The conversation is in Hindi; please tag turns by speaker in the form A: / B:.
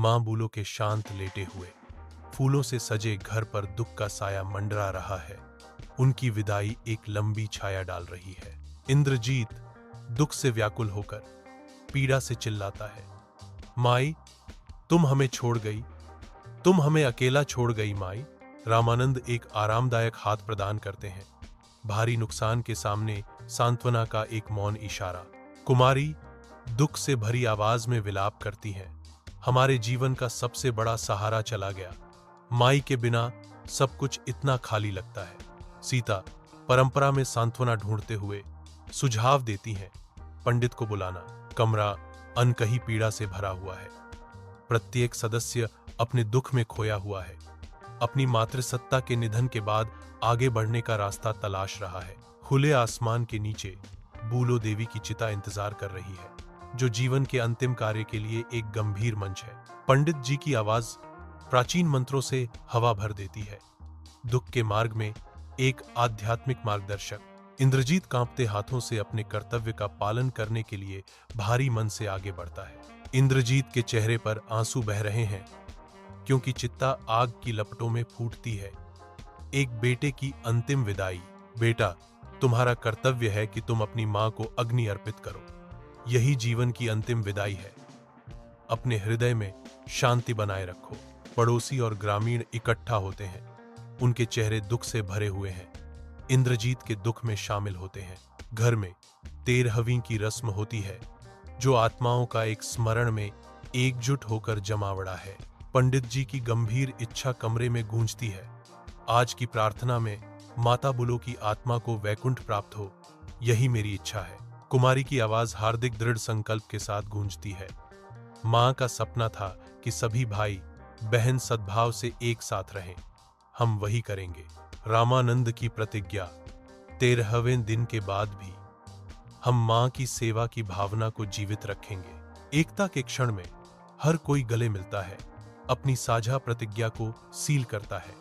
A: मां बूलो के शांत लेटे हुए फूलों से सजे घर पर दुख का साया मंडरा रहा है। उनकी विदाई एक लंबी छाया डाल रही है। इंद्रजीत दुख से व्याकुल होकर पीड़ा से चिल्लाता है, माई, तुम हमें छोड़ गई, तुम हमें अकेला छोड़ गई माई। रामानंद एक आरामदायक हाथ प्रदान करते हैं। भारी नुकसान के सामने सांत्वना का एक मौन इशारा। कुमारी दुख से भरी आवाज में विलाप करती हैं, हमारे जीवन का सबसे बड़ा सहारा चला गया। माई के बिना सब कुछ इतना खाली लगता है। सीता परंपरा में सांत्वना ढूंढते हुए सुझाव देती हैं, पंडित को बुलाना। कमरा अनकही पीड़ा से भरा हुआ है। प्रत्येक सदस्य अपने दुख में खोया हुआ है। अपनी मातृसत्ता के निधन के बाद आगे बढ़ने का रास्ता तलाश रहा है। खुले आसमान के नीचे बूलो देवी की चिता इंतजार कर रही है, जो जीवन के अंतिम कार्य के लिए एक गंभीर मंच है। पंडित जी की आवाज प्राचीन मंत्रों से हवा भर देती है। दुख के मार्ग में एक आध्यात्मिक मार्गदर्शक। इंद्रजीत कांपते हाथों से अपने कर्तव्य का पालन करने के लिए भारी मन से आगे बढ़ता है। इंद्रजीत के चेहरे पर आंसू बह रहे हैं, क्योंकि चित्ता आग की लपटों में फूटती है। एक बेटे की अंतिम विदाई। बेटा, तुम्हारा कर्तव्य है कि तुम अपनी मां को अग्नि अर्पित करो। यही जीवन की अंतिम विदाई है। अपने हृदय में शांति बनाए रखो। पड़ोसी और ग्रामीण इकट्ठा होते हैं। उनके चेहरे दुख से भरे हुए हैं। इंद्रजीत के दुख में शामिल होते हैं। घर में 13वीं की रस्म होती है, जो आत्माओं का एक स्मरण में एकजुट होकर जमावड़ा है। पंडित जी की गंभीर इच्छा कमरे में गूंजती है। आज की प्रार्थना में माता बुलो की आत्मा को वैकुंठ प्राप्त हो, यही मेरी इच्छा है। कुमारी की आवाज हार्दिक दृढ़ संकल्प के साथ गूंजती है। मां का सपना था कि सभी भाई बहन सद्भाव से एक साथ रहें। हम वही करेंगे। रामानंद की प्रतिज्ञा। 13वें दिन के बाद भी हम मां की सेवा की भावना को जीवित रखेंगे। एकता के क्षण में हर कोई गले मिलता है, अपनी साझा प्रतिज्ञा को सील करता है।